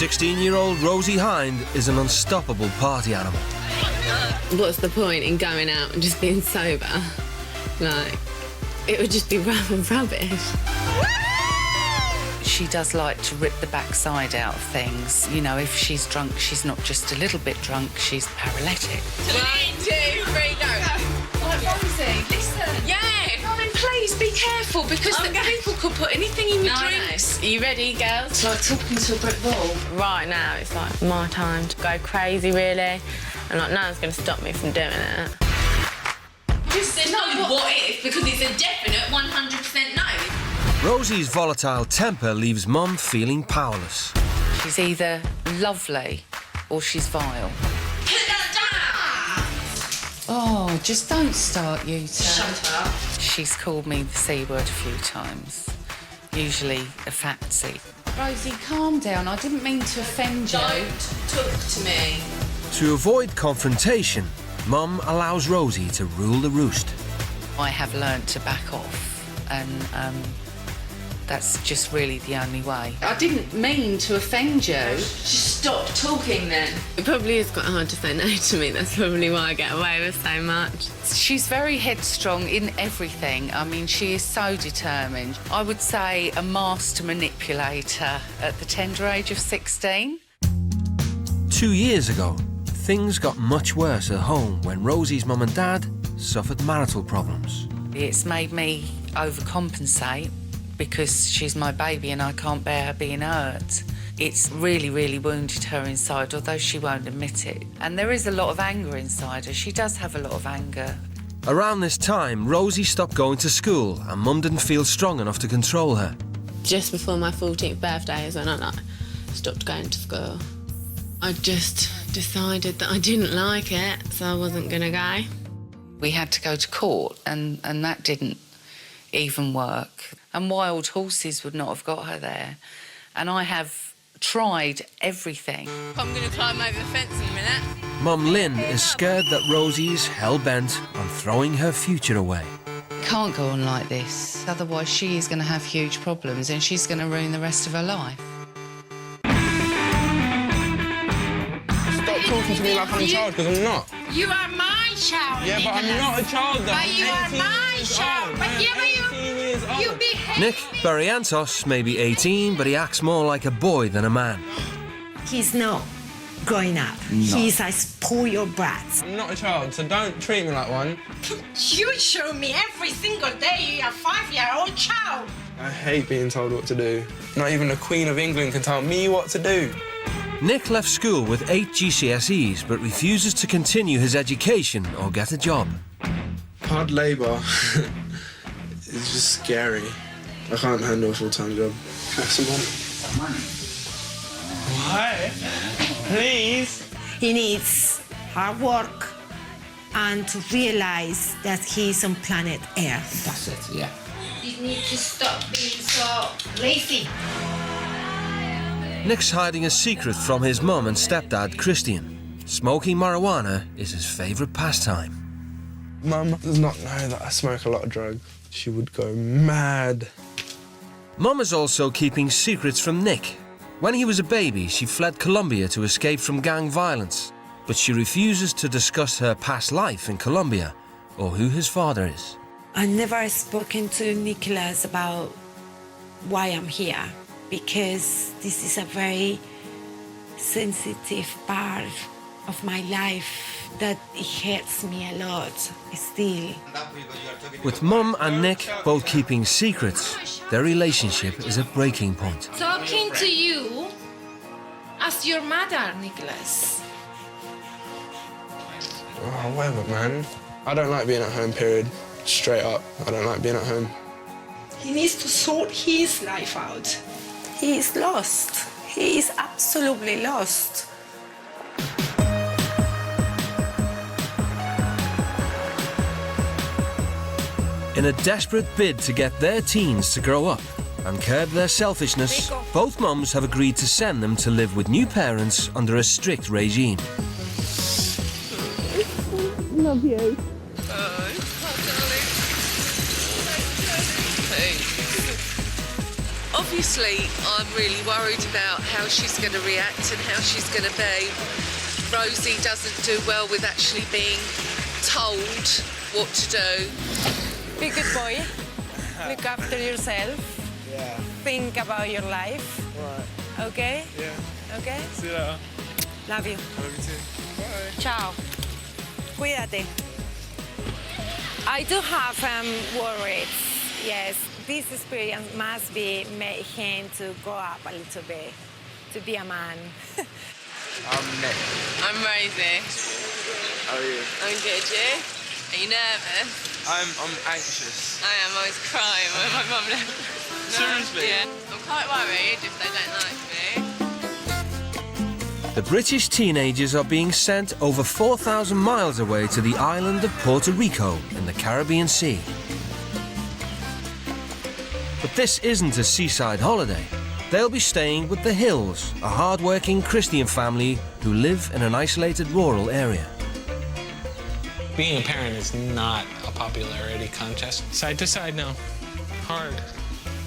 16-year-old Rosie Hynd is an unstoppable party animal. What's the point in going out and just being sober? Like, it would just be rubbish. She does like to rip the backside out of things. You know, if she's drunk, she's not just a little bit drunk, she's paralytic. 1, 2, 3, go. Right, Rosie, listen. Yeah. Darling, please be careful, because the people could put anything in your drinks. Are you ready, girls? It's like talking to a brick wall. Right now, it's like my time to go crazy, really. And like, no one's going to stop me from doing it. There's no what if, because it's a definite 100% no. Rosie's volatile temper leaves Mum feeling powerless. She's either lovely or she's vile. Put that down! Oh, just don't start, you two. Shut up. She's called me the C word a few times, usually a fatsy. Rosie, calm down. I didn't mean to offend you. Don't talk to me. To avoid confrontation, Mum allows Rosie to rule the roost. I have learnt to back off, and that's just really the only way. I didn't mean to offend you. Just stop talking then. It probably is quite hard to say no to me. That's probably why I get away with so much. She's very headstrong in everything. I mean, she is so determined. I would say a master manipulator at the tender age of 16. 2 years ago, things got much worse at home when Rosie's mum and dad suffered marital problems. It's made me overcompensate because she's my baby and I can't bear her being hurt. It's really, really wounded her inside, although she won't admit it. And there is a lot of anger inside her. She does have a lot of anger. Around this time, Rosie stopped going to school and Mum didn't feel strong enough to control her. Just before my 14th birthday is when I stopped going to school. I just decided that I didn't like it, so I wasn't going to go. We had to go to court, and that didn't even work. And wild horses would not have got her there. And I have tried everything. I'm going to climb over the fence in a minute. Mum Lynn is scared that Rosie's hell-bent on throwing her future away. Can't go on like this, otherwise she is going to have huge problems and she's going to ruin the rest of her life. Stop talking to me like I'm a child, because I'm not. You are my child, Yeah, but I'm not a child, though. But you are my child. But yeah, but you behave. Nick Barrientos may be 18, but he acts more like a boy than a man. He's not growing up. He's a spoiled brat. I'm not a child, so don't treat me like one. You show me every single day you're a 5-year-old child. I hate being told what to do. Not even the Queen of England can tell me what to do. Nick left school with 8 GCSEs, but refuses to continue his education or get a job. Hard labour is just scary. I can't handle a full-time job. Have some money. Why? Please? He needs hard work and to realize that he's on planet Earth. That's it, yeah. You need to stop being so lazy. Nick's hiding a secret from his mum and stepdad, Christian. Smoking marijuana is his favourite pastime. Mum does not know that I smoke a lot of drugs. She would go mad. Mum is also keeping secrets from Nick. When he was a baby, she fled Colombia to escape from gang violence, but she refuses to discuss her past life in Colombia or who his father is. I've never spoken to Nicholas about why I'm here, because this is a very sensitive part of my life that it hurts me a lot still. With Mum and Nick both keeping secrets, their relationship is at breaking point. Talking to you as your mother, Nicholas. Oh, whatever, man. I don't like being at home, period. Straight up, I don't like being at home. He needs to sort his life out. He is lost. He is absolutely lost. In a desperate bid to get their teens to grow up and curb their selfishness, both mums have agreed to send them to live with new parents under a strict regime. Love you. Obviously, I'm really worried about how she's going to react and how she's going to be. Rosie doesn't do well with actually being told what to do. Be a good boy. Look after yourself. Yeah. Think about your life. Right. Okay? Yeah. Okay? See you later. Love you. Love you too. Bye. Ciao. Cuídate. I do have worries. Yes, this experience must be made him to grow up a little bit, to be a man. I'm Nick. I'm Rosie. How are you? I'm good, you? Are you nervous? I'm anxious. I am always crying when my mum left. Seriously? Yeah. I'm quite worried if they don't like me. The British teenagers are being sent over 4,000 miles away to the island of Puerto Rico in the Caribbean Sea. But this isn't a seaside holiday. They'll be staying with the Hills, a hard-working Christian family who live in an isolated rural area. Being a parent is not a popularity contest. Side to side now. Hard.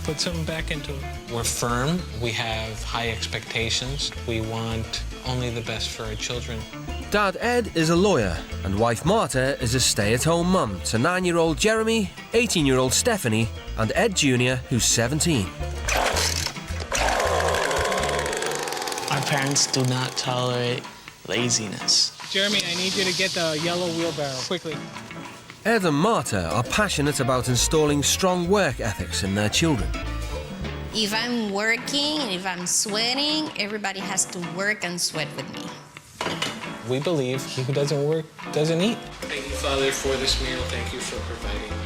Put something back into it. We're firm. We have high expectations. We want only the best for our children. Dad Ed is a lawyer and wife Marta is a stay-at-home mum to 9-year-old Jeremy, 18-year-old Stephanie and Ed Jr., who's 17. Our parents do not tolerate laziness. Jeremy, I need you to get the yellow wheelbarrow, quickly. Ed and Marta are passionate about installing strong work ethics in their children. If I'm working and if I'm sweating, everybody has to work and sweat with me. We believe he who doesn't work doesn't eat. Thank you, Father, for this meal. Thank you for providing me.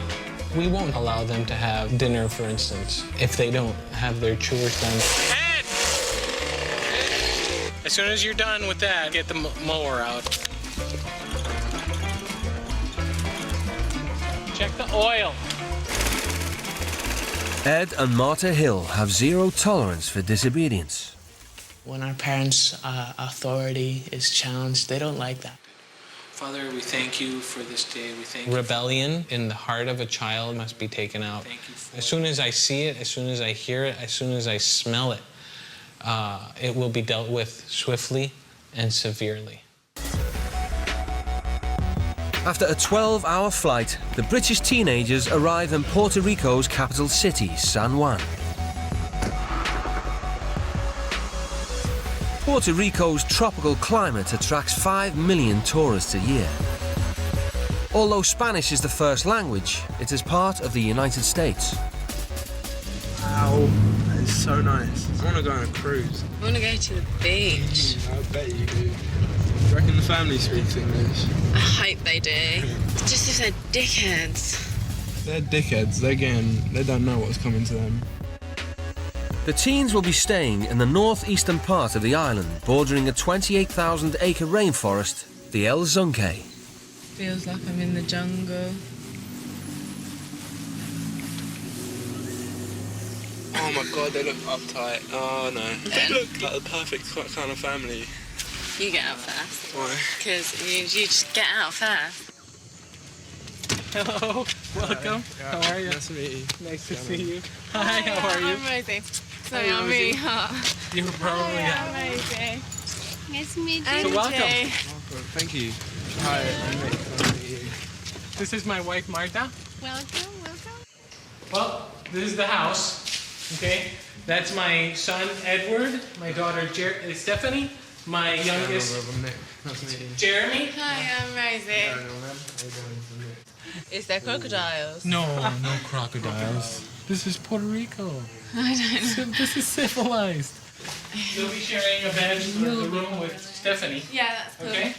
We won't allow them to have dinner, for instance, if they don't have their chores done. Ed! As soon as you're done with that, get the mower out. Check the oil. Ed and Marta Hill have zero tolerance for disobedience. When our parents' authority is challenged, they don't like that. Father, we thank you for this day. We thank you. Rebellion in the heart of a child must be taken out. Thank you for As soon as I see it, as soon as I hear it, as soon as I smell it, it will be dealt with swiftly and severely. After a 12-hour flight, the British teenagers arrive in Puerto Rico's capital city, San Juan. Puerto Rico's tropical climate attracts 5 million tourists a year. Although Spanish is the first language, it is part of the United States. Wow, that is so nice. I want to go on a cruise. I want to go to the beach. I bet you do. Do you reckon the family speaks English? I hope they do. Just if they're dickheads. They're dickheads. They don't know what's coming to them. The teens will be staying in the northeastern part of the island, bordering a 28,000-acre rainforest, the El Zunque. Feels like I'm in the jungle. Oh my God, they look uptight. Oh no. They look like the perfect kind of family. You get out first. Why? Because you just get out first. Hello, welcome. Hi. How are you? Nice to meet you. Nice to see you. Hi, how are you? I'm Rosie. Sorry, Hi, I'm Rosie. really hot. You're probably I'm Rosie. Nice to meet you. And welcome. Welcome. Thank you. Hi, I'm Nick. Nice to meet you. This is my wife, Marta. Welcome, welcome. Well, this is the house, okay? That's my son, Edward, my daughter, Stephanie, my youngest, I'm Nick. Nice to meet you. Jeremy. Hi, I'm Rosie. Is there crocodiles? No crocodiles. This is Puerto Rico. I don't know. This is civilized. You'll be sharing a bed for the room with Stephanie. Yeah, that's cool. Okay.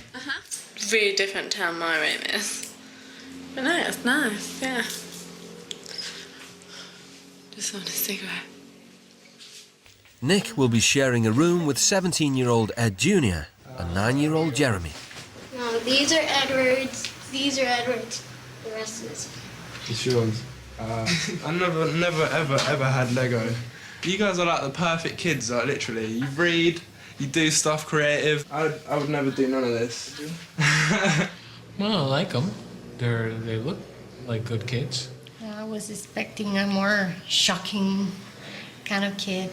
Really different to how my room is. But no, it's nice, yeah. Just want a cigarette. Nick will be sharing a room with 17-year-old Ed Jr. and 9-year-old Jeremy. No, these are Edward's. These are Edward's. The rest is. It's yours. I never, ever had Lego. You guys are like the perfect kids, like literally. You read, you do stuff creative. I would never do none of this. Well, I like them. They look like good kids. I was expecting a more shocking kind of kid.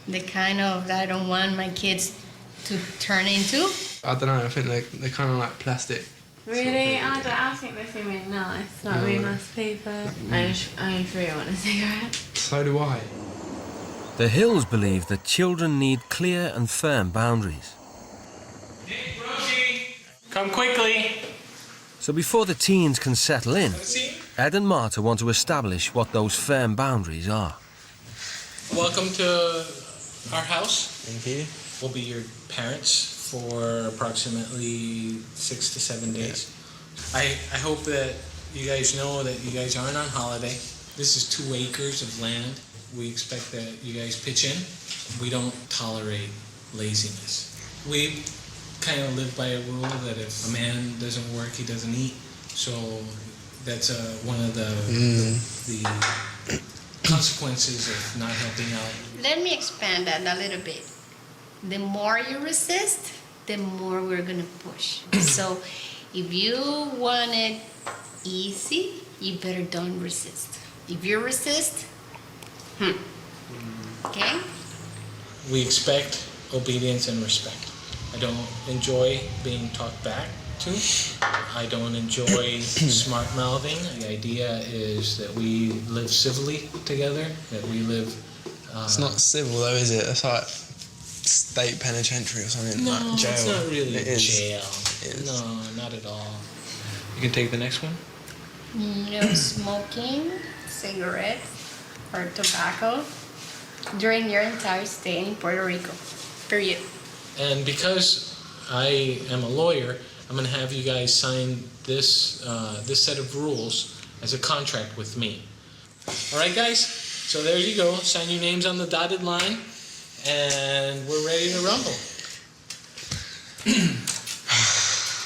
The kind of that I don't want my kids to turn into. I don't know, I think they're kind of like plastic. Really? I think they seem really nice. Not really nice people. I just really want a cigarette. So do I. The Hills believe that children need clear and firm boundaries. Nick, Rosie, come quickly. So before the teens can settle in, Ed and Marta want to establish what those firm boundaries are. Welcome to our house. Thank you. We'll be your parents for approximately 6 to 7 days. I hope that you guys know that you guys aren't on holiday. This is 2 acres of land. We expect that you guys pitch in. We don't tolerate laziness. We kind of live by a rule that if a man doesn't work, he doesn't eat. So that's one of the consequences of not helping out. Let me expand that a little bit. The more you resist, the more we're gonna push. So if you want it easy, you better don't resist. If you resist, okay? We expect obedience and respect. I don't enjoy being talked back to. I don't enjoy smart mouthing. The idea is that we live civilly together, that we live... It's not civil though, is it? It's like state penitentiary or something, no, like jail. It's not really it is. jail. It is. No, not at all. You can take the next one. No smoking, cigarettes, or tobacco during your entire stay in Puerto Rico. Period. And because I am a lawyer, I'm going to have you guys sign this this set of rules as a contract with me. All right, guys? So there you go. Sign your names on the dotted line, and we're ready to rumble.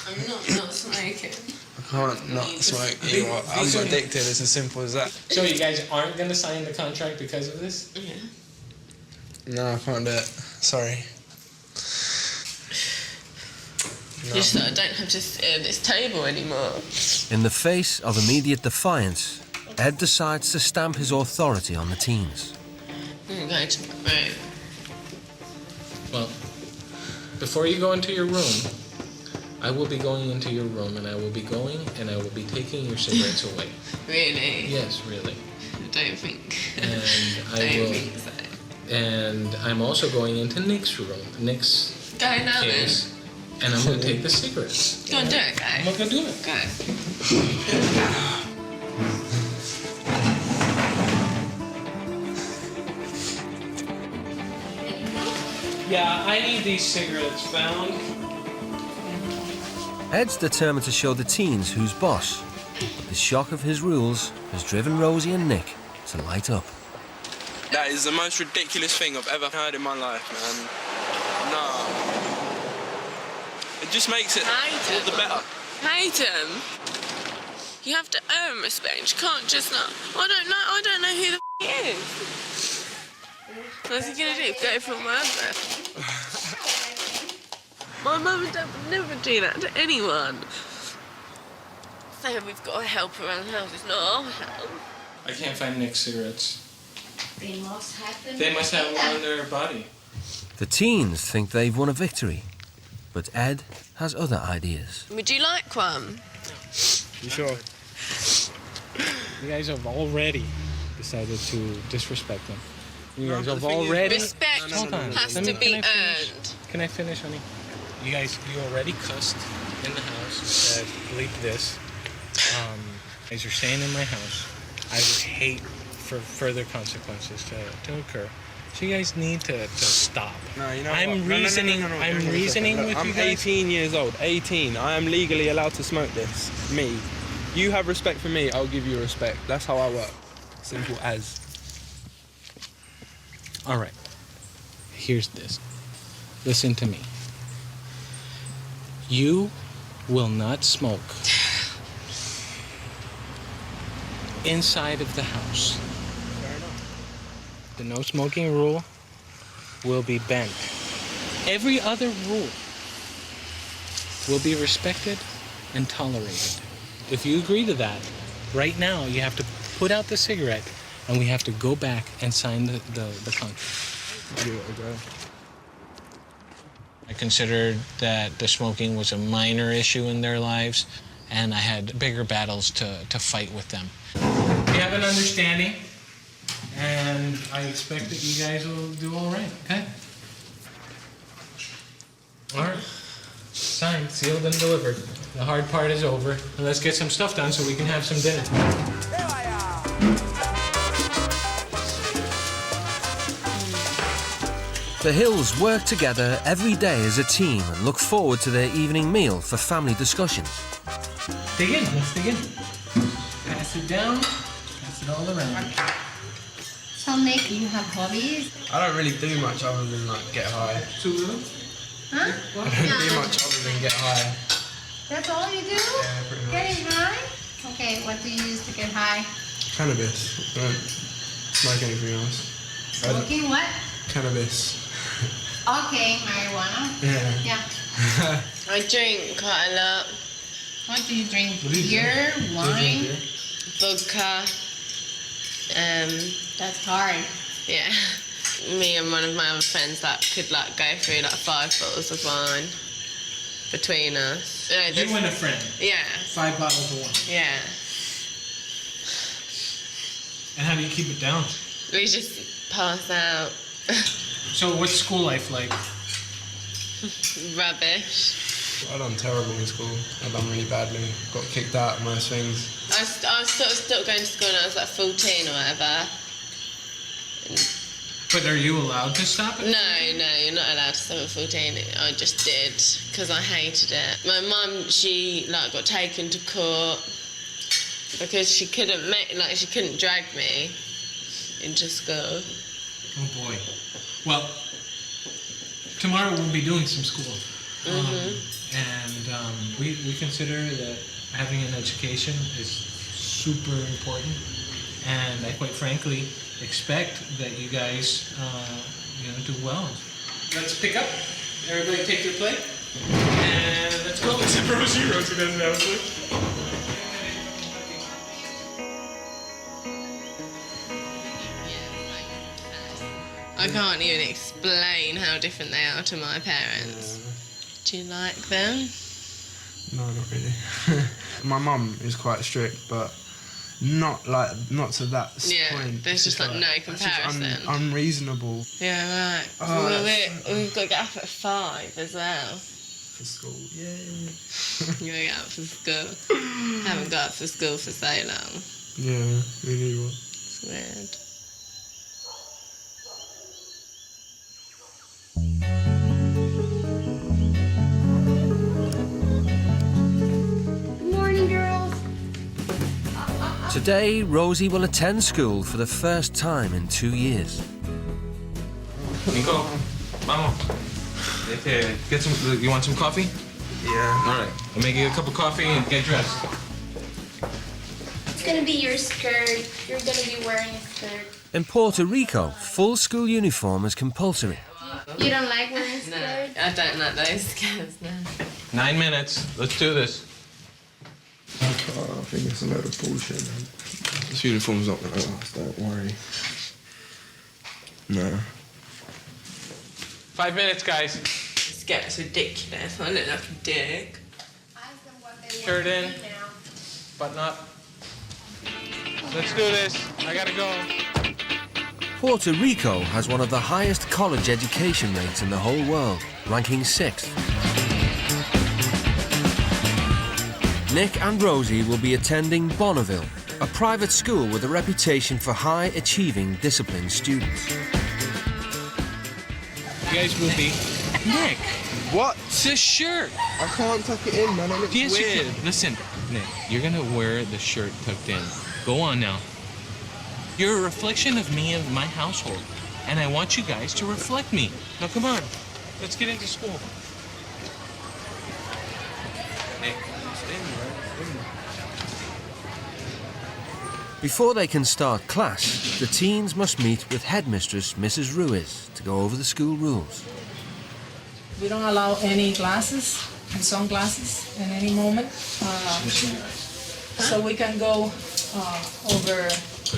I'm not smoking. I can't not smoke either. I'm addicted, it's as simple as that. So you guys aren't going to sign the contract because of this? Yeah. No, I can't do it. Sorry. No. Just that I don't have to sit at this table anymore. In the face of immediate defiance, Ed decides to stamp his authority on the teens. I'm going to my room. Well, before you go into your room, I will be going into your room, and I will be going and I will be taking your cigarettes away. Really? Yes, really. I don't think. And I don't will. think so. And I'm also going into Nick's room, Nick's Go now case, and I'm going to take the cigarettes. then. Go and do it, guys. I'm going to do it. Go. Yeah, I need these cigarettes found. Ed's determined to show the teens who's boss, but the shock of his rules has driven Rosie and Nick to light up. That is the most ridiculous thing I've ever heard in my life, man. No. It just makes it all the better. Hate him. You have to earn respect. You can't just not. I don't know who the he is. What's he gonna do? Go for my address? My mum and dad would never do that to anyone. Saying we've got to help around the house is not our help. I can't find Nick's cigarettes. They must have them. They must have one on their body. The teens think they've won a victory, but Ed has other ideas. Would you like one? You sure? You guys have already decided to disrespect them. You guys have already... Respect Hold on. has Let to me- be can I finish? earned. Can I finish, honey? You guys, you already cussed in the house. Said, bleep this. As you're staying in my house, I would hate for further consequences to occur. So you guys need to stop. No, you know I'm what? reasoning. No, I'm give me a reasoning second. with Look, you I'm guys. 18 years old. 18. I am legally allowed to smoke this. Me. You have respect for me, I'll give you respect. That's how I work. Simple as. All right. Here's this. Listen to me. You will not smoke inside of the house. The no smoking rule will be bent. Every other rule will be respected and tolerated. If you agree to that, right now you have to put out the cigarette and we have to go back and sign the contract. I considered that the smoking was a minor issue in their lives, and I had bigger battles to fight with them. We have an understanding, and I expect that you guys will do all right, okay? All right. Signed, sealed, and delivered. The hard part is over. And let's get some stuff done so we can have some dinner. The Hills work together every day as a team and look forward to their evening meal for family discussions. Dig in, let's dig in. Pass it down, pass it all around. So Nick, you have hobbies? I don't really do much other than like get high. Too little? Huh? I don't do much other than get high. That's all you do? Yeah, pretty much. Getting high? Okay, what do you use to get high? Cannabis. I don't smoke anything else. Smoking what? Cannabis. Okay, marijuana. Yeah. Yeah. I drink quite a lot. What do you drink? What do you Beer, drink? wine? Vodka. That's hard. Yeah. Me and one of my other friends could go through 5 bottles of wine between us. You and a friend? Yeah. 5 bottles of wine. Yeah. And how do you keep it down? We just pass out. So what's school life like? Rubbish. I done terrible in school. I done really badly. Got kicked out of most things. I was sort of still going to school when I was 14 or whatever. But are you allowed to stop it? No, you're not allowed to stop at 14. I just did, because I hated it. My mum, she got taken to court because she couldn't she couldn't drag me into school. Oh boy. Well, tomorrow we'll be doing some school. And we consider that having an education is super important. And I quite frankly expect that you guys, do well. Let's pick up. Everybody take their plate. And let's go. Except for Rosie. Rosie doesn't have a plate. I can't even explain how different they are to my parents. Do you like them? No, not really. My mum is quite strict, but not to that point. There's just no comparison. It's just unreasonable. Yeah, right. We've got to get up at 5 as well. For school, yay. You gotta get up for school. Haven't got up for school for so long. Yeah, me neither. It's weird. Today, Rosie will attend school for the first time in 2 years. Nico, vamos. Get some. You want some coffee? Yeah. All right. I'll make you a cup of coffee and get dressed. It's gonna be your skirt. You're gonna be wearing a skirt. In Puerto Rico, full school uniform is compulsory. You don't like wearing skirts? No, I don't like those skirts, no. 9 minutes. Let's do this. I think it's a load of bullshit, man. This uniform's not gonna last, don't worry. No. 5 minutes, guys. This gets ridiculous. I look like a dick. Shirt in. Button up. Let's do this. I gotta go. Puerto Rico has one of the highest college education rates in the whole world, ranking 6th. Nick and Rosie will be attending Bonneville, a private school with a reputation for high-achieving, disciplined students. You guys will be... Nick! What? This shirt! I can't tuck it in, man. It looks Yes, weird. you can. Listen, Nick, you're gonna wear the shirt tucked in. Go on now. You're a reflection of me and my household, and I want you guys to reflect me. Now, come on. Let's get into school. Nick. Before they can start class, the teens must meet with headmistress Mrs. Ruiz to go over the school rules. We don't allow any glasses and sunglasses in any moment. So we can go over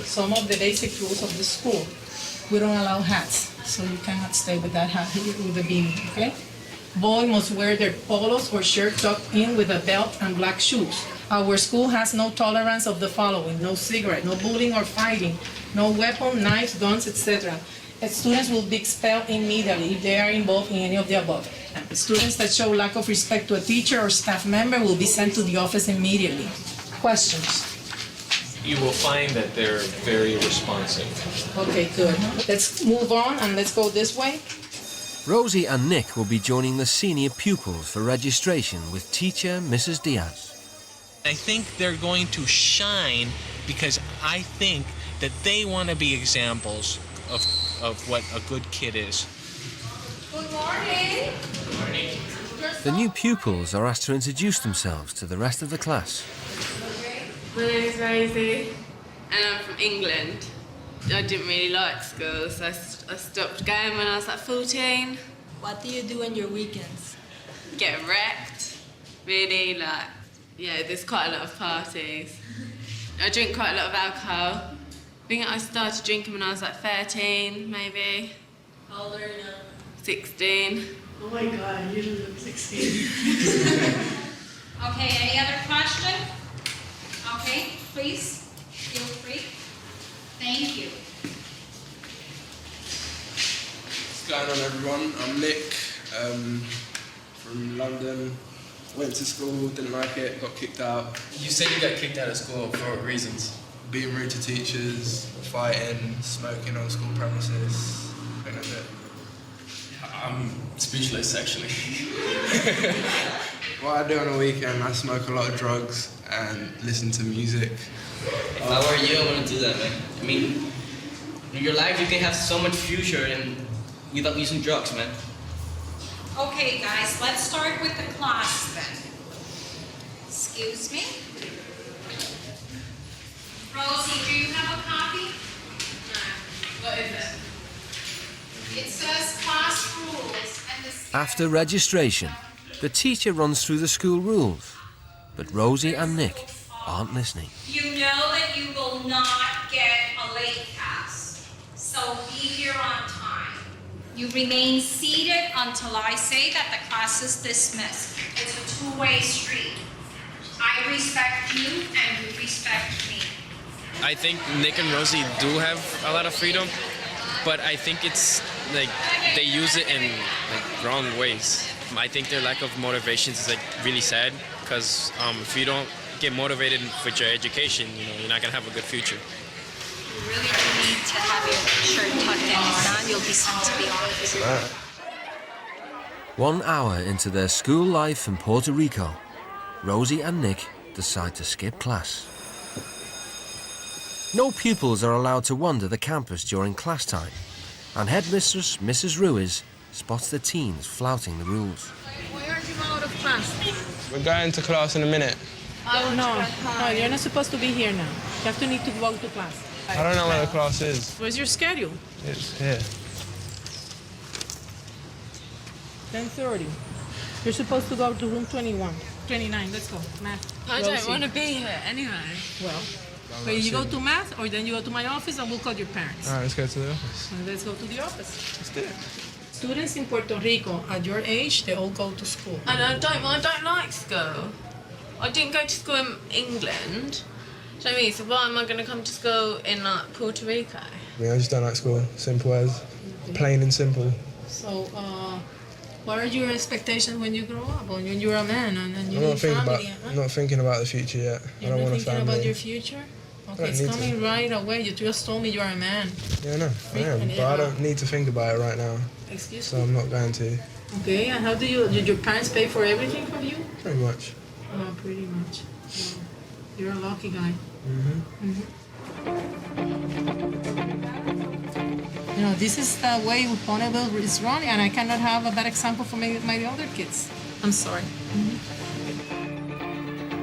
some of the basic rules of the school. We don't allow hats, so you cannot stay with that hat here with the beanie, okay? Boy must wear their polos or shirt tucked in with a belt and black shoes. Our school has no tolerance of the following: no cigarette, no bullying or fighting, no weapon, knives, guns, etc. Students will be expelled immediately if they are involved in any of the above. And students that show lack of respect to a teacher or staff member will be sent to the office immediately. Questions? You will find that they're very responsive. Okay, good. Let's move on and let's go this way. Rosie and Nick will be joining the senior pupils for registration with teacher Mrs. Diaz. I think they're going to shine because I think that they want to be examples of what a good kid is. Good morning. Good morning. The new pupils are asked to introduce themselves to the rest of the class. My name is Rosie, and I'm from England. I didn't really like school, so I stopped going when I was like 14. What do you do on your weekends? Get wrecked, really, like, yeah, there's quite a lot of parties. I drink quite a lot of alcohol. I think I started drinking when I was like 13, maybe. How old are you now? 16. Oh my God, you look 16. Okay, any other question? Okay, please, feel free. Thank you. What's going on, everyone? I'm Nick, from London. Went to school, didn't like it, got kicked out. You said you got kicked out of school for what reasons? Being rude to teachers, fighting, smoking on school premises. I think that's it. I'm speechless, actually. What I do on a weekend, I smoke a lot of drugs and listen to music. If I were you, I wouldn't do that, man. I mean, in your life, you can have so much future and without using drugs, man. Okay, guys, let's start with the class then. Excuse me. Rosie, do you have a copy? No. What is it? It says class rules and the... After registration, the teacher runs through the school rules, but Rosie and Nick aren't listening. You know that you will not get a late pass, so be here on time. You remain seated until I say that the class is dismissed. It's a two-way street. I respect you and you respect me. I think Nick and Rosie do have a lot of freedom, but I think it's like they use it in like wrong ways. I think their lack of motivation is like really sad because if you don't get motivated with your education, you're not gonna have a good future. You really do need to have your shirt tucked in. If not, you'll be sent to the office. 1 hour into their school life in Puerto Rico, Rosie and Nick decide to skip class. No pupils are allowed to wander the campus during class time, and headmistress Mrs. Ruiz spots the teens flouting the rules. Why aren't you out of class? We're going to class in a minute. Oh, no, you're not supposed to be here now. You have to need to go to class. I don't know where the class is. Where's your schedule? It's here. 10:30. You're supposed to go to room 21. 29, let's go. Math. I don't want to be here anyway. Well, wait, you go to math or then you go to my office and we'll call your parents. All right, let's go to the office. And let's go to the office. Let's do it. Students in Puerto Rico, at your age, they all go to school. And I don't like school. I didn't go to school in England. Do you know what I mean? So why am I going to come to school in like Puerto Rico? Yeah, I just don't like school. Simple as. Plain and simple. So, what are your expectations when you grow up, when you're a man and you need family? I'm not thinking about the future yet. You're I don't not want a thinking family. about your future? Okay, it's coming right away. You just told me you're a man. Yeah, no, I am. But I don't need to think about it right now. Excuse So me? I'm not going to. Okay, and how did your parents pay for everything for you? Pretty much. Oh, pretty much. Wow. You're a lucky guy. You know, this is the way Bonneville is running, and I cannot have a bad example for my other kids. I'm sorry.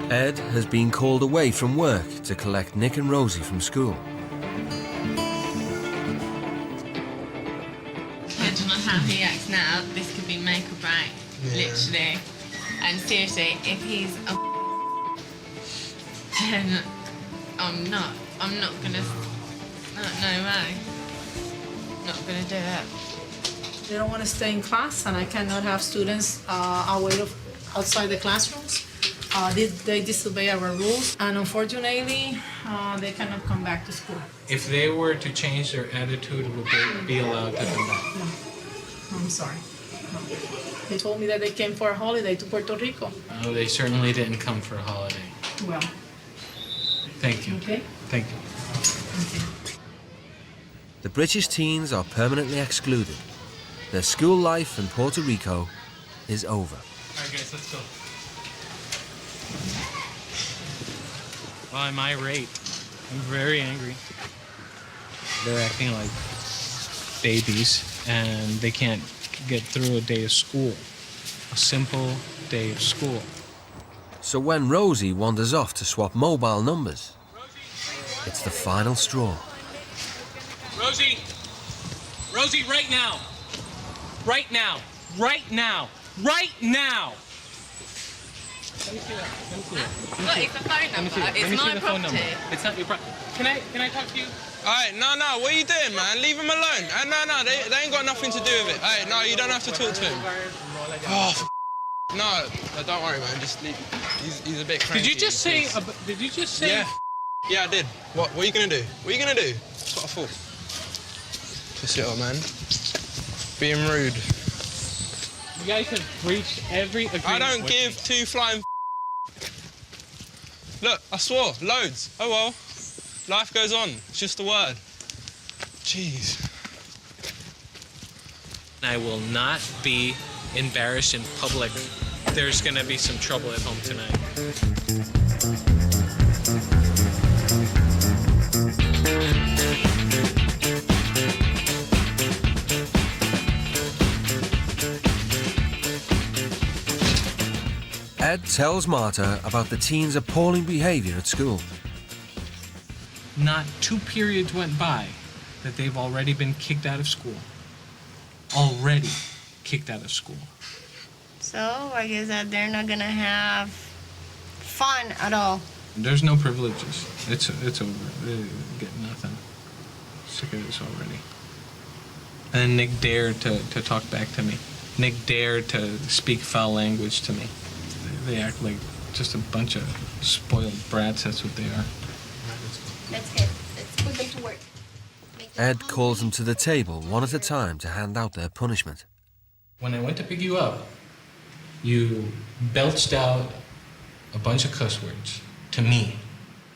Ed has been called away from work to collect Nick and Rosie from school. Depending on how he acts now, this could be make or break, literally. And seriously, if he's a then I'm not gonna No way. Not gonna do it. They don't want to stay in class, and I cannot have students outside the classrooms. They disobey our rules, and unfortunately, they cannot come back to school. If they were to change their attitude, would they be allowed to come back? No, I'm sorry. No. They told me that they came for a holiday to Puerto Rico. No, they certainly didn't come for a holiday. Well, Thank you. okay. Thank you. The British teens are permanently excluded. Their school life in Puerto Rico is over. All right, guys, let's go. Well, I'm irate. I'm very angry. They're acting like babies, and they can't get through a day of school. A simple day of school. So when Rosie wanders off to swap mobile numbers, it's the final straw. Rosie! Rosie, right now! Right now! Right now! Right now! Let me see that. Let me see that. Look, it's a phone number. It's my property. It's not your property. Can I talk to you? Alright, no, what are you doing, man? Leave him alone. No, they ain't got nothing to do with it. Alright, no, you don't have to talk to him. Oh, no, don't worry, man. Just leave. He's a bit cranky. Did you just say? Did you just say? Yeah, I did. What are you gonna do? What are you gonna do? That's what I thought. Piss it up, man. Being rude. You guys have breached every agreement. I don't give two flying. Look, I swore, loads. Oh well. Life goes on. It's just a word. Jeez. I will not be embarrassed in public. There's gonna be some trouble at home tonight. Ed tells Marta about the teens' appalling behavior at school. Not 2 periods went by that they've already been kicked out of school. Already kicked out of school. So I guess that they're not gonna have fun at all. There's no privileges. It's over. They get nothing. Sick of this already. And Nick dared to talk back to me. Nick dared to speak foul language to me. They act like just a bunch of spoiled brats. That's what they are. That's it. Let's put them to work. Ed calls them to the table one at a time to hand out their punishment. When I went to pick you up, you belched out a bunch of cuss words to me.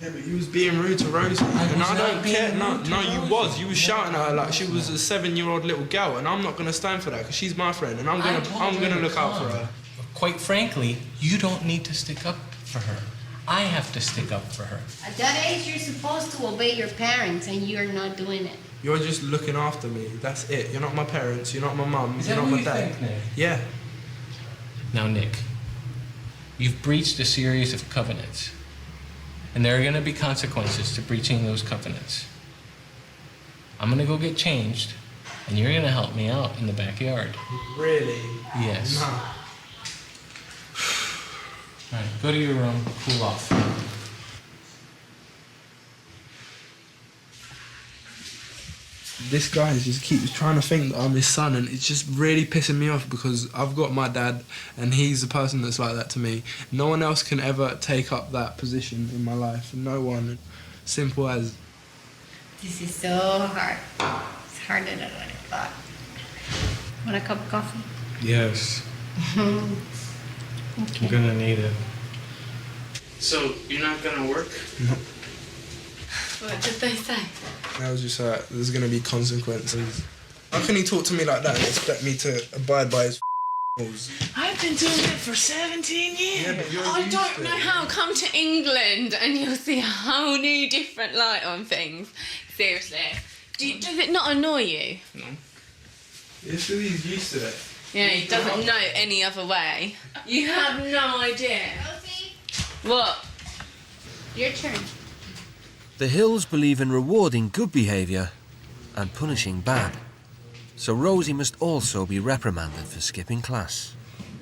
Yeah, but you was being rude to Rosie. And I don't care. No, you was. You was shouting at her like she was a 7-year-old little girl, and I'm not gonna stand for that because she's my friend, and I'm gonna look out for her. Quite frankly, you don't need to stick up for her. I have to stick up for her. At that age, you're supposed to obey your parents, and you're not doing it. You're just looking after me. That's it. You're not my parents. You're not my mum. You're not my dad. Think, Nick? Yeah. Now, Nick, you've breached a series of covenants, and there are going to be consequences to breaching those covenants. I'm going to go get changed, and you're going to help me out in the backyard. Really? Yes. Nah. All right, go to your room, cool off. This guy just keeps trying to think that I'm his son, and it's just really pissing me off because I've got my dad, and he's the person that's like that to me. No one else can ever take up that position in my life. No one. Simple as. This is so hard. It's harder than what I thought. Want a cup of coffee? Yes. Okay. I'm gonna need it. So, you're not gonna work? No. What did they say? I was just like, there's gonna be consequences. How can he talk to me like that and expect me to abide by his rules? I've been doing it for 17 years. Yeah, but you're I used don't to know it. how. Come to England and you'll see a whole new different light on things. Seriously. Does it not annoy you? No. Yes, he's used to it. Yeah, he doesn't know any other way. You have no idea. Rosie, What? your turn. The Hills believe in rewarding good behaviour and punishing bad. So Rosie must also be reprimanded for skipping class.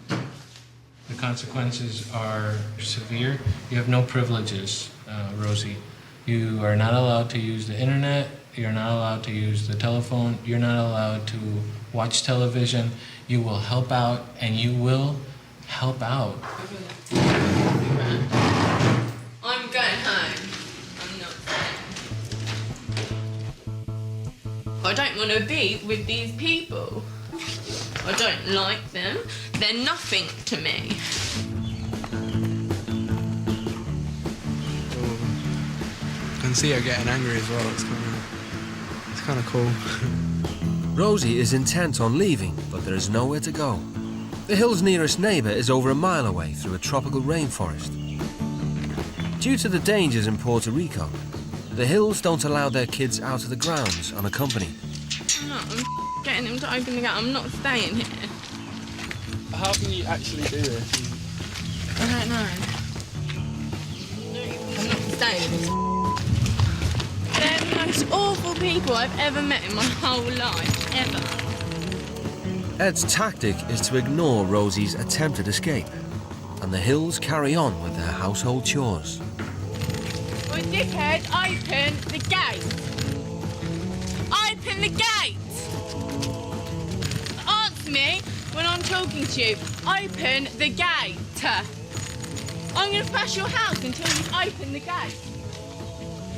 The consequences are severe. You have no privileges, Rosie. You are not allowed to use the internet. You're not allowed to use the telephone. You're not allowed to watch television. You will help out, and you will help out. I'm going home. I'm not staying. I don't want to be with these people. I don't like them. They're nothing to me. I can see her getting angry as well. It's kind of cool. Rosie is intent on leaving, but there is nowhere to go. The hill's nearest neighbour is over a mile away through a tropical rainforest. Due to the dangers in Puerto Rico, the hills don't allow their kids out of the grounds unaccompanied. I'm getting him to open the gate. I'm not staying here. How can you actually do this? I don't know. I'm not staying. They're the most awful people I've ever met in my whole life, ever. Ed's tactic is to ignore Rosie's attempted escape, and the hills carry on with their household chores. Well, dickhead, open the gate. Open the gate. Answer me when I'm talking to you. Open the gate. I'm going to smash your house until you open the gate.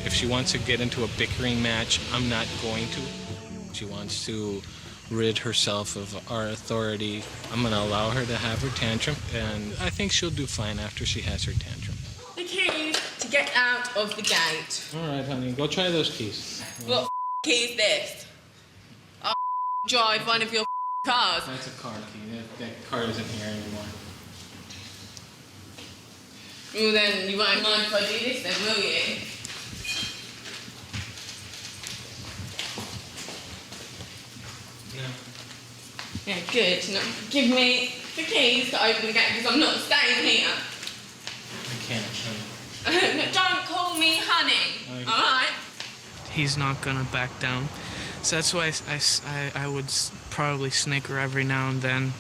If she wants to get into a bickering match, I'm not going to. She wants to rid herself of our authority. I'm going to allow her to have her tantrum, and I think she'll do fine after she has her tantrum. The keys to get out of the gate. All right, honey, go try those keys. What key is this? I'll drive one of your cars. That's a car key. That car isn't here anymore. Well, then you won't mind if I do this then, will you? No. Yeah, good. Now, give me the keys to open the gate because I'm not staying here. I can't. Don't call me honey, all right? He's not gonna back down. So that's why I would probably snicker every now and then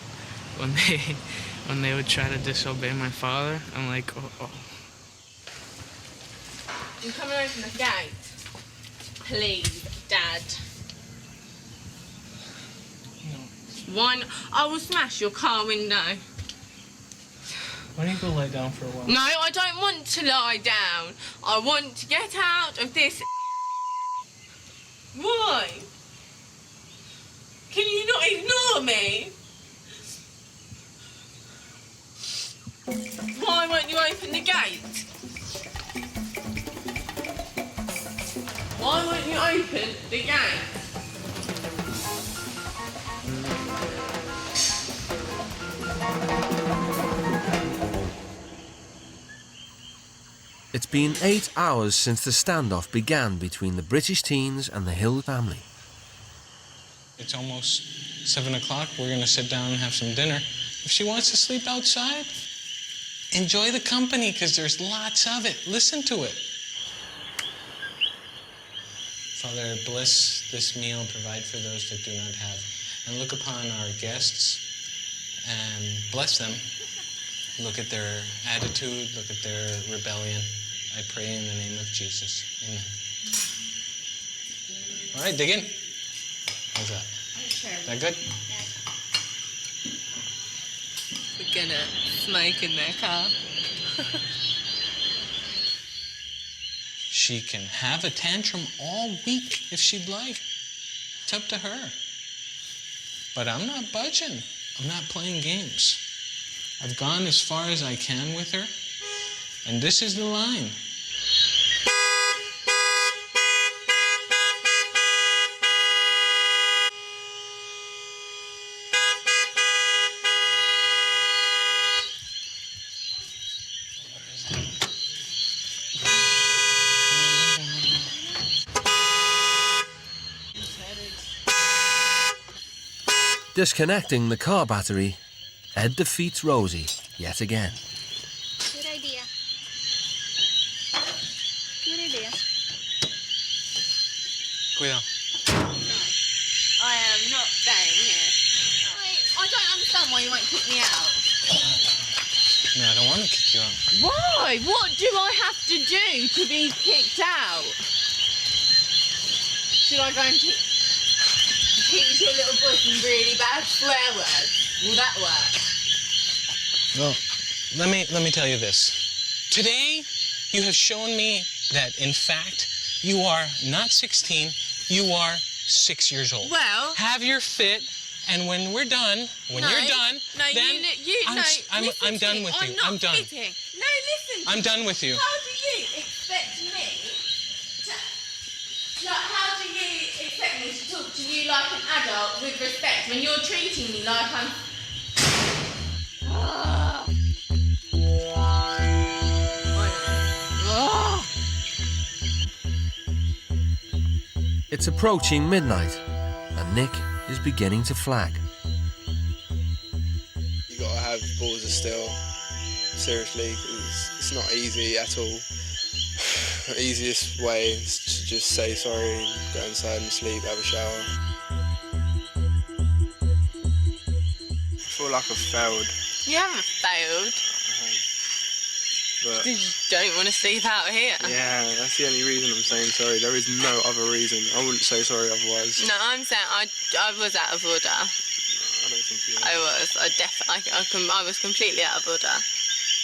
when they would try to disobey my father. I'm like, oh. You come and open the gate, please, Dad. No. One, I will smash your car window. Why don't you go lie down for a while? No, I don't want to lie down. I want to get out of this. Why? Can you not ignore me? Why won't you open the gate? Why won't you open the gate? It's been 8 hours since the standoff began between the British teens and the Hill family. It's almost 7 o'clock. We're going to sit down and have some dinner. If she wants to sleep outside, enjoy the company because there's lots of it. Listen to it. Father, bless this meal, provide for those that do not have, and look upon our guests and bless them. Look at their attitude, look at their rebellion. I pray in the name of Jesus. Amen. All right, dig in. How's that? Sure. Is that good? We're gonna smoke in their car. She can have a tantrum all week if she'd like. It's up to her. But I'm not budging. I'm not playing games. I've gone as far as I can with her, and this is the line. Disconnecting the car battery, Ed defeats Rosie yet again. Good idea. Good idea. Cuidado. I am not staying here. I don't understand why you won't kick me out. No, I don't want to kick you out. Why? What do I have to do to be kicked out? Should I go and teach your little boy some really bad swear words? Will that work? Well, let me tell you this. Today, you have shown me that, in fact, you are not 16, you are 6 years old. Well... Have your fit, and when we're done, when you're done, then I'm done with you. I'm done. Fitting. No, listen. I'm done with you. How do you expect me to... Like, how do you expect me to talk to you like an adult with respect when you're treating me like I'm... It's approaching midnight, and Nick is beginning to flag. You gotta have balls of steel, seriously, 'cause it's not easy at all. The easiest way is to just say sorry, go inside and sleep, have a shower. I feel like I've failed. You haven't failed. But You just don't want to sleep out here. yeah, that's the only reason I'm saying sorry. There is no other reason. I wouldn't say sorry otherwise. No, I'm saying I was out of order. I don't think you are. I was. I was completely out of order.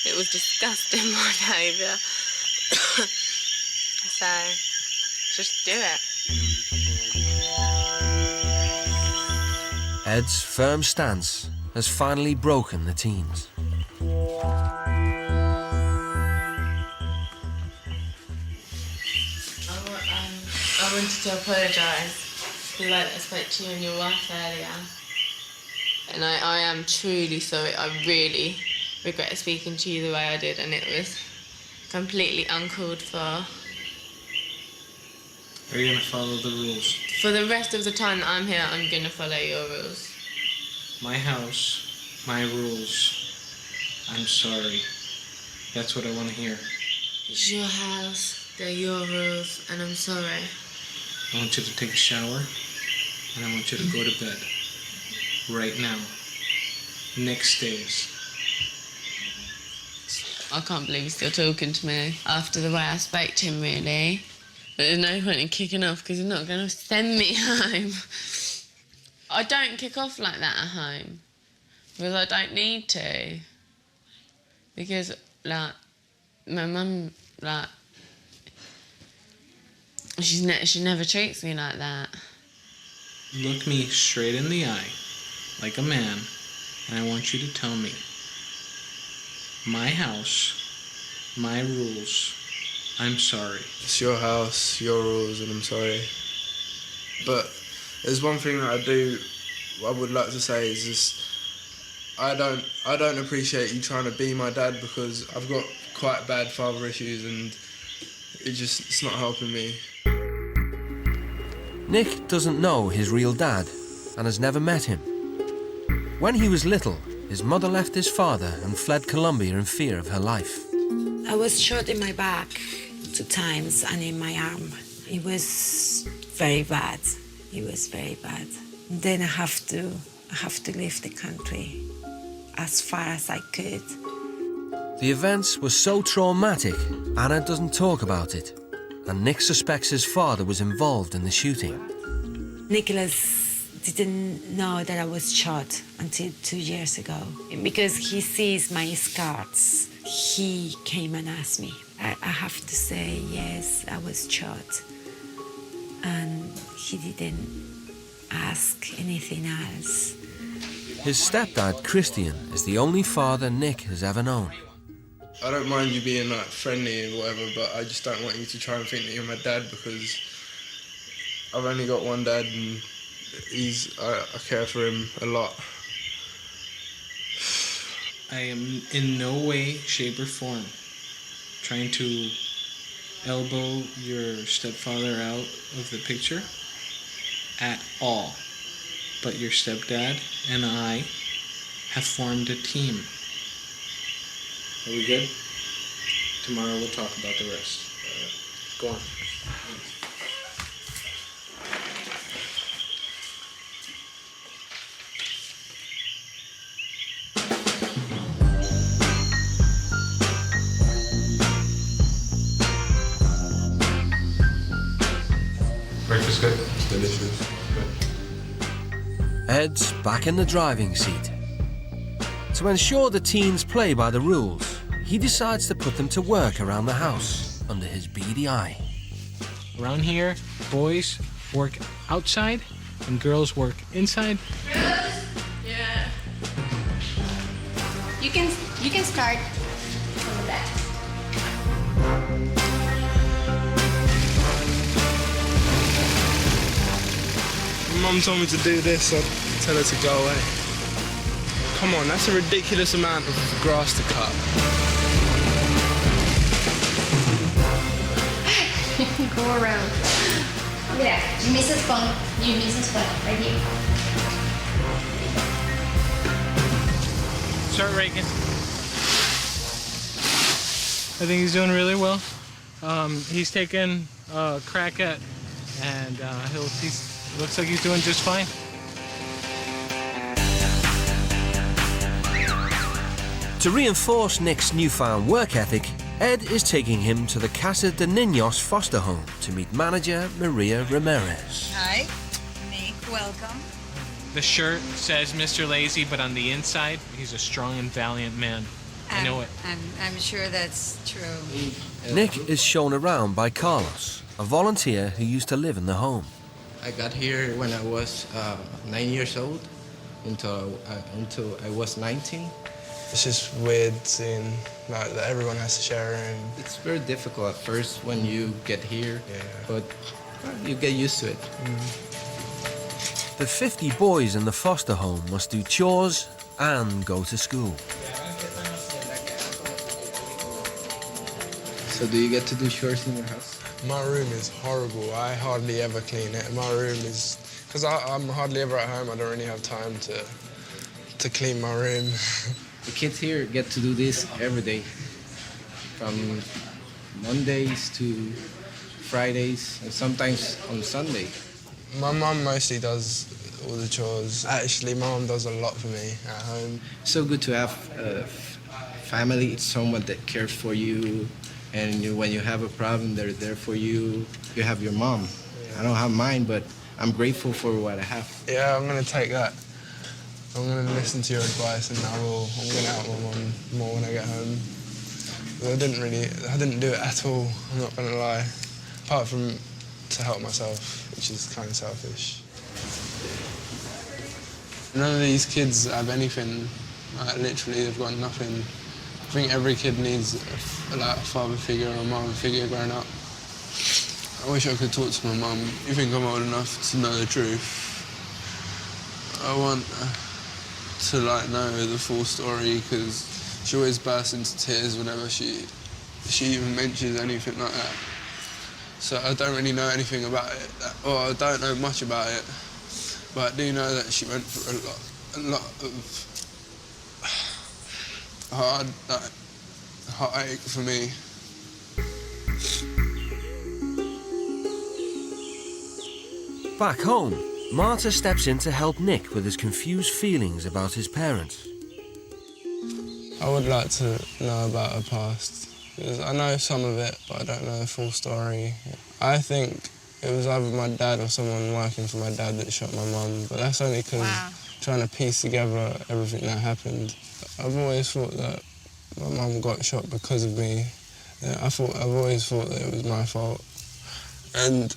It was disgusting, my behaviour. So, just do it. Ed's firm stance has finally broken the teens. I wanted to apologise for the way that I spoke to you and your wife earlier. And I am truly sorry. I really regret speaking to you the way I did, and it was completely uncalled for. Are you going to follow the rules? For the rest of the time that I'm here, I'm going to follow your rules. My house, my rules. I'm sorry. That's what I want to hear. It's your house, they're your rules, and I'm sorry. I want you to take a shower, and I want you to go to bed. Right now. Nick stays. I can't believe you're still talking to me after the way I spoke to him, really. But there's no point in kicking off because you're not going to send me home. I don't kick off like that at home because I don't need to. Because, like, my mum, like, she never treats me like that. Look me straight in the eye, like a man, and I want you to tell me, my house, my rules, I'm sorry. It's your house, your rules, and I'm sorry. But there's one thing that I would like to say is just, I don't appreciate you trying to be my dad because I've got quite bad father issues and it's not helping me. Nick doesn't know his real dad and has never met him. When he was little, his mother left his father and fled Colombia in fear of her life. I was shot in my back 2 times and in my arm. It was very bad. It was very bad. Then I have to leave the country as far as I could. The events were so traumatic, Anna doesn't talk about it, and Nick suspects his father was involved in the shooting. Nicholas didn't know that I was shot until 2 years ago. Because he sees my scars, he came and asked me. I have to say, yes, I was shot. And he didn't ask anything else. His stepdad, Christian, is the only father Nick has ever known. I don't mind you being like friendly and whatever, but I just don't want you to try and think that you're my dad because I've only got one dad and I care for him a lot. I am in no way, shape, or form trying to elbow your stepfather out of the picture at all. But your stepdad and I have formed a team. Are we good? Tomorrow we'll talk about the rest. Go on. Breakfast good? delicious. Ed's back in the driving seat. To ensure the teens play by the rules, he decides to put them to work around the house under his beady eye. Around here, boys work outside and girls work inside. Yeah. You can start from the back. Mum told me to do this, so I tell her to go away. Come on, that's a ridiculous amount of grass to cut. Go around. Look at that. You miss a spot. You miss a spot right here. Start raking. I think he's doing really well. He's taken a crack at, and he looks like he's doing just fine. To reinforce Nick's newfound work ethic, Ed is taking him to the Casa de Niños foster home to meet manager Maria Ramirez. Hi, Nick, welcome. The shirt says Mr. Lazy, but on the inside, he's a strong and valiant man. I know it. I'm sure that's true. Nick is shown around by Carlos, a volunteer who used to live in the home. I got here when I was 9 years old until I was 19. It's just weird seeing like that everyone has to share a room. It's very difficult at first when you get here, but you get used to it. The 50 boys in the foster home must do chores and go to school. So do you get to do chores in your house? My room is horrible. I hardly ever clean it. My room is... Because I'm hardly ever at home, I don't really have time to clean my room. The kids here get to do this every day, from Mondays to Fridays, and sometimes on Sunday. My mum mostly does all the chores. Actually, my mum does a lot for me at home. It's so good to have a family. It's someone that cares for you, and when you have a problem, they're there for you. You have your mom. Yeah. I don't have mine, but I'm grateful for what I have. Yeah, I'm gonna take that. I'm going to listen to your advice, and I'm going to help my mum more when I get home. I didn't do it at all, I'm not going to lie. Apart from to help myself, which is kind of selfish. None of these kids have anything, like, literally they've got nothing. I think every kid needs a father figure or a mother figure growing up. I wish I could talk to my mum. You think I'm old enough to know the truth? I want to know the full story, because she always bursts into tears whenever she even mentions anything like that. So I don't really know anything about it, or I don't know much about it, but I do know that she went through a lot of heartache for me. Back home, Marta steps in to help Nick with his confused feelings about his parents. I would like to know about her past, because I know some of it, but I don't know the full story. I think it was either my dad or someone working for my dad that shot my mum, but that's only because trying to piece together everything that happened. I've always thought that my mum got shot because of me. I've always thought that it was my fault. And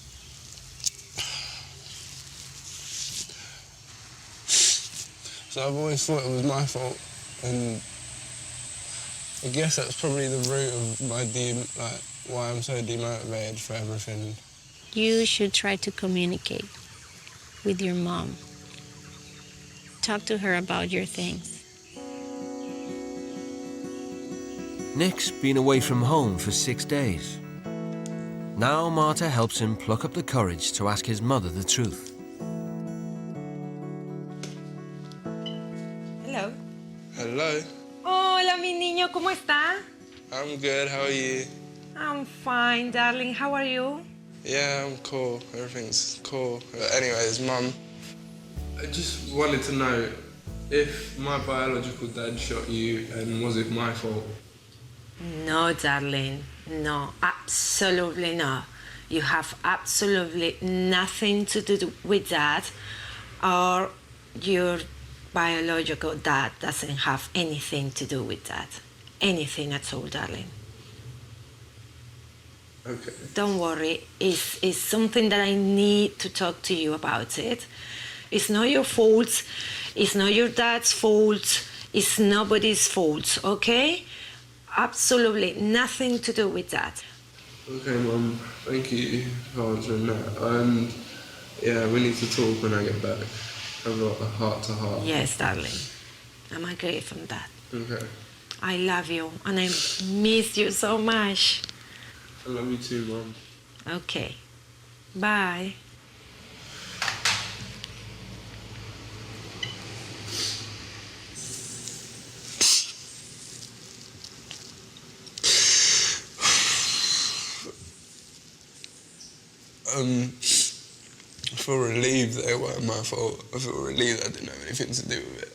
so I've always thought it was my fault, and I guess that's probably the root of my why I'm so demotivated for everything. You should try to communicate with your mom. Talk to her about your things. Nick's been away from home for 6 days. Now Marta helps him pluck up the courage to ask his mother the truth. Hello. Hello. Hola, mi niño, ¿cómo está? I'm good, how are you? I'm fine, darling. How are you? Yeah, I'm cool. Everything's cool. Anyways, Mum, I just wanted to know if my biological dad shot you, and was it my fault? No, darling. No, absolutely no. You have absolutely nothing to do with that, or your biological dad doesn't have anything to do with that. Anything at all, darling. Okay. Don't worry, it's something that I need to talk to you about it. It's not your fault, it's not your dad's fault, it's nobody's fault, okay? Absolutely nothing to do with that. Okay, Mum, thank you for answering that. And yeah, we need to talk when I get back. Have a heart-to-heart. Yes, darling, I'm agree from that. Okay. I love you and I miss you so much. I love you too, Mum. Okay, bye. I feel relieved that it wasn't my fault. I feel relieved I didn't have anything to do with it.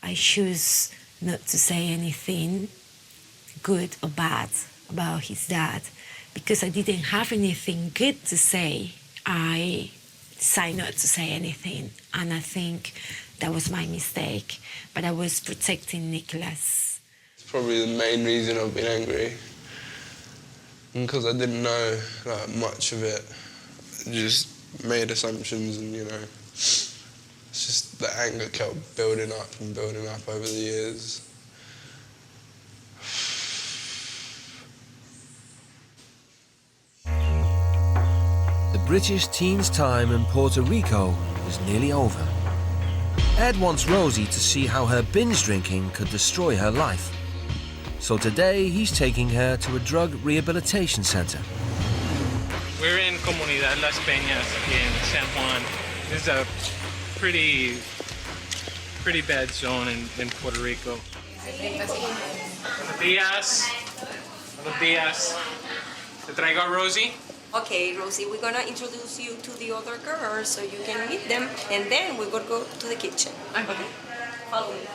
I choose not to say anything good or bad about his dad because I didn't have anything good to say. I decided not to say anything, and I think that was my mistake. But I was protecting Nicholas. It's probably the main reason I've been angry. Because I didn't know much of it. I just made assumptions and, you know, it's just the anger kept building up and building up over the years. The British teen's time in Puerto Rico was nearly over. Ed wants Rosie to see how her binge drinking could destroy her life. So today, he's taking her to a drug rehabilitation center. We're in Comunidad Las Peñas here in San Juan. This is a pretty bad zone in Puerto Rico. Buenos días. Buenos días. ¿Te traigo a Rosie? Okay, Rosie, we're gonna introduce you to the other girls so you can meet them, and then we're gonna go to the kitchen. Okay? Follow me.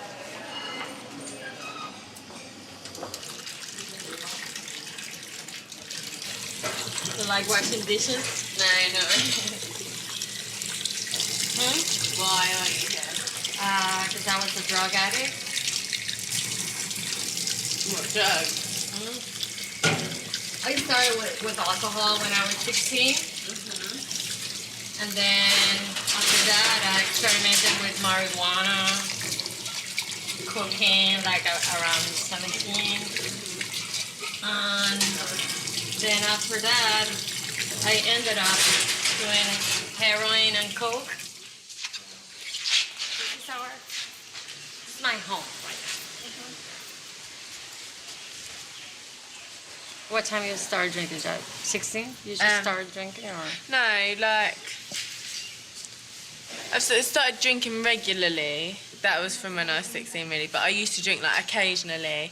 You like washing dishes? No. Why are you here? Because I was a drug addict. What drug? I started with alcohol when I was 16. And then after that, I experimented with marijuana, cocaine, like around 17. And then after that, I ended up doing heroin and coke. This is my home right now. What time you start drinking? 16? You just started drinking, or? No, like I've started drinking regularly. That was from when I was 16, really. But I used to drink like occasionally,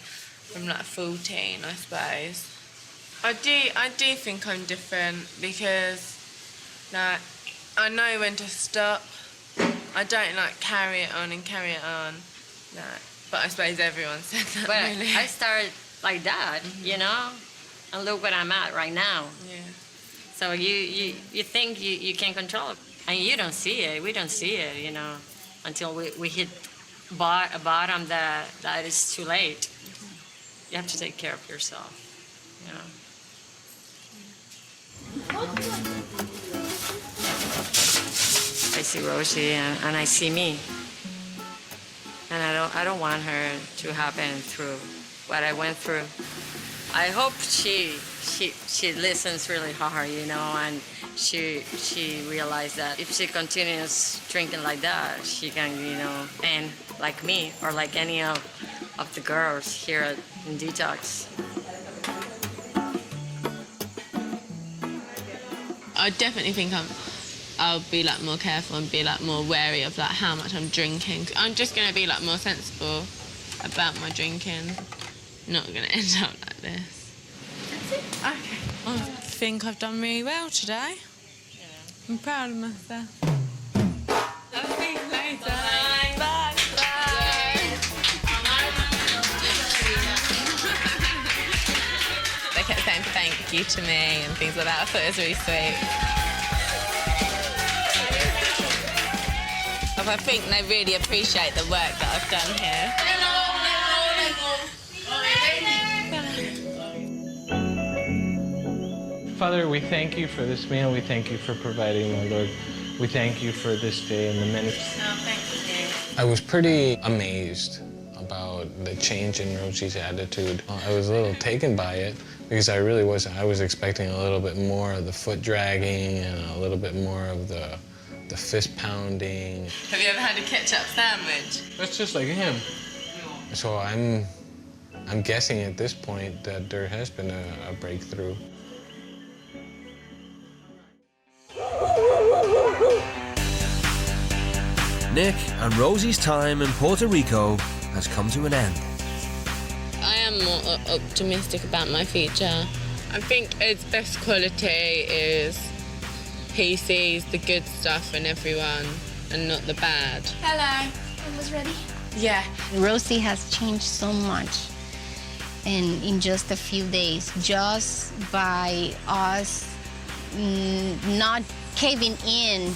from like 14, I suppose. I do think I'm different because, like, I know when to stop. I don't like carry it on. Like, but I suppose everyone said that. But really. I started like that, you know, and look where I'm at right now. Yeah. So you think you can control it, and you don't see it. We don't see it, you know, until we hit a bottom that is too late. You have to take care of yourself, you know. I see Rosie and I see me, and I don't want her to happen through what I went through. I hope she listens really hard, you know, and she realized that if she continues drinking like that, she can, you know, end like me or like any of the girls here in Detox. I definitely think I'll be like more careful and be like more wary of like how much I'm drinking. I'm just gonna be like more sensible about my drinking. Not gonna end up like this. Okay. I think I've done really well today. Yeah. I'm proud of myself. I'll see you later. Bye. Bye. Bye. They kept saying thank thank you to me and things like that. I thought it was really sweet. I think they really appreciate the work that I've done here. Father, we thank you for this meal. We thank you for providing, my Lord. We thank you for this day and the minutes. Oh, thank you. I was pretty amazed about the change in Rosie's attitude. I was a little taken by it because I really wasn't. I was expecting a little bit more of the foot dragging and a little bit more of the fist pounding. Have you ever had a ketchup sandwich? That's just like him. So I'm guessing at this point that there has been a breakthrough. Nick and Rosie's time in Puerto Rico has come to an end. I am more optimistic about my future. I think Ed's best quality is he sees the good stuff in everyone and not the bad. Hello. Almost ready? Yeah. Rosie has changed so much in just a few days, just by us not caving in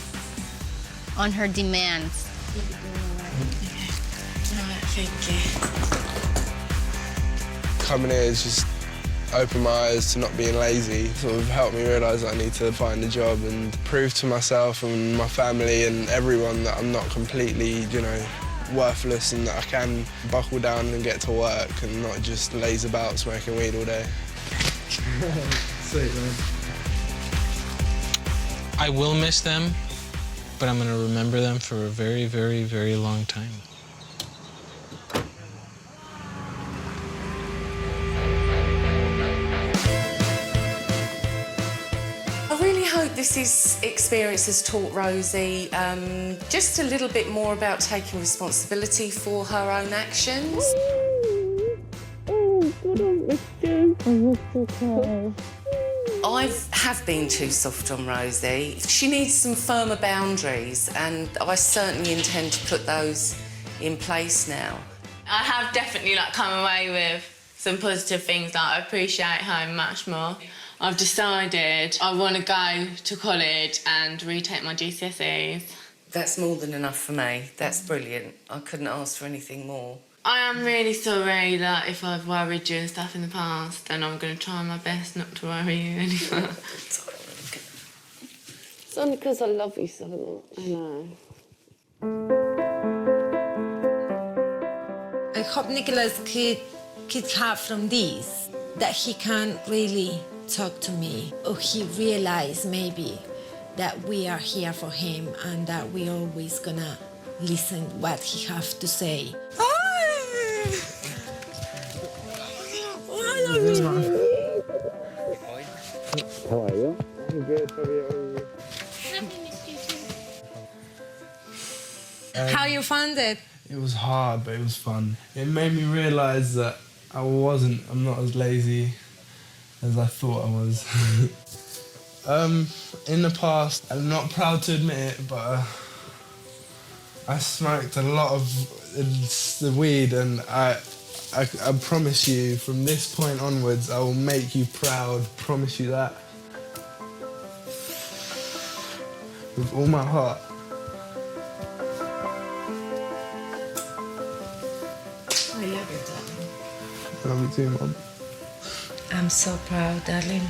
on her demands. Thank you. Coming here has just opened my eyes to not being lazy, sort of helped me realise that I need to find a job and prove to myself and my family and everyone that I'm not completely, you know, worthless and that I can buckle down and get to work and not just laze about smoking weed all day. Sweet, man. I will miss them, but I'm going to remember them for a very, very, very long time. I really hope this experience has taught Rosie just a little bit more about taking responsibility for her own actions. I have been too soft on Rosie. She needs some firmer boundaries, and I certainly intend to put those in place now. I have definitely come away with some positive things. I appreciate home much more. I've decided I want to go to college and retake my GCSEs. That's more than enough for me. That's brilliant. I couldn't ask for anything more. I am really sorry that if I've worried you and stuff in the past, and I'm going to try my best not to worry you anymore. It's only because I love you so much. I know. I hope Nicholas could have from this that he can really talk to me, or he realize maybe that we are here for him and that we always gonna listen what he have to say. How are you? I'm good. How are you? How you found it? It was hard, but it was fun. It made me realise that I'm not as lazy as I thought I was. In the past, I'm not proud to admit it, but I smoked a lot of the weed, and I promise you, from this point onwards, I will make you proud. Promise you that. With all my heart. I love you, darling. I love you too, Mum. I'm so proud, darling.